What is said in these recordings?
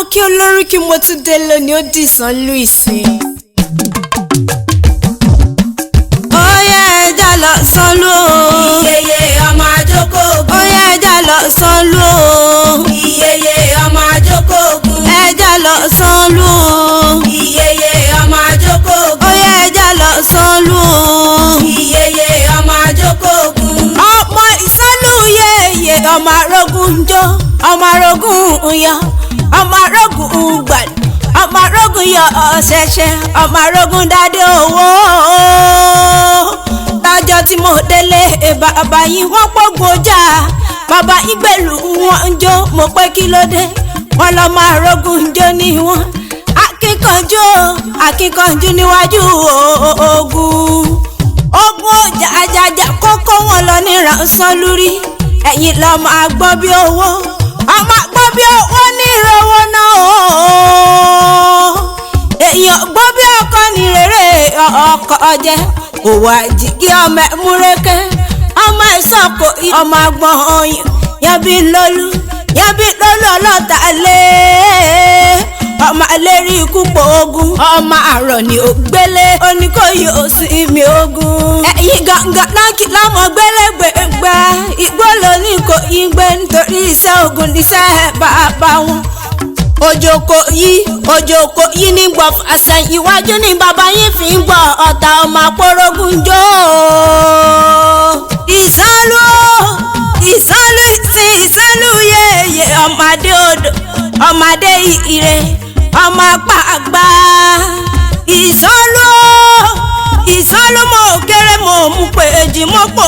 Amokeoloriki mo tún dé lónìí ó di Isanlu Isin. Oya ẹja lọ Isanlu o. Iyeye ọmọ àjọkòógùn. Oya ẹja lọ Isanlu o. Iyeye ọmọ àjọkòógùn. Ẹja lọ Isanlu o. Iyeye ọmọ àjọkòógùn. Oya ẹja lọ Isanlu o. Iyeye ọmọ àjọkòógùn. Ọmọ Isanlu yeye ọmọ arógun jó, ọmọ arógun yọ, ọmọ arógun gbàdú, ọmọ arógun yọ ọ̀ṣẹ̀ṣẹ̀, ọmọ arógun dádé owó. Lọ́jọ́ tí mo délé bàbá yìí wọ́n pọ́gbọ́n ọjà, bàbá yìí gbèlú wọn ń jó, mo pé kí ló dé wọ́n lọ́ máa rógun jó ní wọn. Akíkanjú níwájú ogun ọjà àjàjà kókó wọn lọ ní Isanlu rí. Ẹ̀yin lọ máa gbọ́ bí owó, ọmọ gbọ́ bí owó ní ìrọwọ́ náà o. Èèyàn gbọ́ bí ọkọ ní rere ọkọ jẹ́ òwò àjìgí ọmọ ẹ̀múrẹ́kẹ́, ọmọ ìsọ̀kò ọmọ agbọ̀n ọyàn yanbi lólú ọlọ́ta lé ọmọ alérí ikú pọ̀ ogun, ọmọ àrọ̀ ni ó gbélé oníkóyè òsínmi ogun. Ẹ̀yin gangan náà kí lọ́mọ gbélégbègbè igbó lóní kò yí gbé nítorí iṣẹ́ ogun níṣẹ́ bàbá wọn. Òjòkó yìí ní gbọ́ àṣẹyìn iwájú ní bàbá yìí fi ń gbọ́ ọ̀tá ọmọ àpòrógùn jó. Isanlu yeye ọmọdé odò ọmọdé ire ọmọ apá àgbà. Isanlu mo kéré mo mú pé èjì mo pò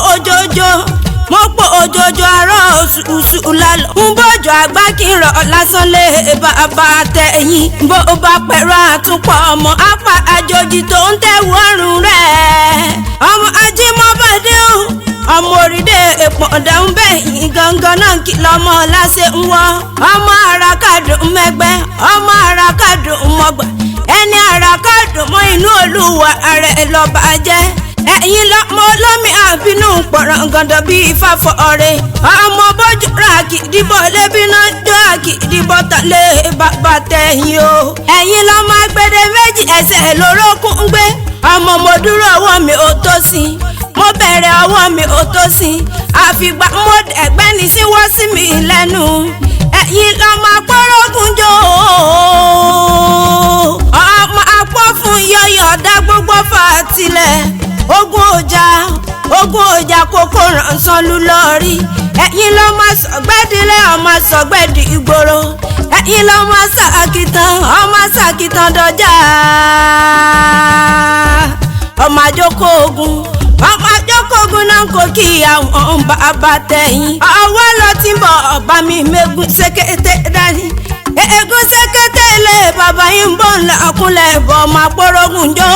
ojoojó arọ́ oṣù lálọ́. Ń bójú àgbá kí n rọ̀ lásán lé bàbá tẹ̀yìn. Bó bá pẹ̀rọ àtúpọ̀ ọmọ apá àjòjì tó ń tẹ̀wọ́ ọ̀run rẹ̀. Ọmọ ajímọ́bàdé o, ọmọ òrìdè èpò ọ̀dàún bẹ́yìn gangan náà kí lọ́mọ láṣẹ ń wọ́. Ọmọ àràkàdùn mẹ́gbẹ́, ọmọ àràkàdùn mọ́gbà. Ẹni àràkàdùn mọ́ inú olúwa rẹ̀ lọ́ba jẹ́. Ẹ̀yin lọ́mọ olómi àbínú pọ̀rọ̀ǹgàndọ̀ bíi fáfọ́ ọ̀rẹ́. Ọmọ bójú ra kìdìbọ̀ lébi náà jọ àkìdìbọ̀ tàlé bàbá tẹ̀yìn o. Ẹ̀yin lọ́mọ agbede méjì ẹsẹ̀ lórókùn ń gbé. Ọmọ mo dúró ọwọ́ mi ò tó sí, mo bẹ̀rẹ̀ ọwọ́ mi ò tó sí, àfìgbà mo dẹ̀gbẹ́ ní sí wọ́ sí mi lẹ́nu. Ẹ̀yin lọ́mọ àpòrógùn jó, ọmọ àpọ̀ fún yọyọ̀ dá gbogbo fàtílẹ̀. Ogun ọjà kókó Isanlu lọ́rí. Ẹ̀yin ló máa sọ̀gbẹ́dìlẹ̀ ọmọ sọ̀gbẹ́dì ìgboro. Ẹ̀yin ló máa sàkìtàn dọjà. Ọmọ àjọkòógùn náà kò kí àwọn bàbá tẹ̀yìn. Ọwọ́ lọ tí ń bọ̀ ọba mi mẹ́gun ṣẹ́kẹ́tẹ́ dání. Eégún ṣẹ́kẹ́tẹ́ lé bàbá yín bọ̀ ńlá ọkùnlẹ̀ bọ̀ ọmọ àpòrógùn jó.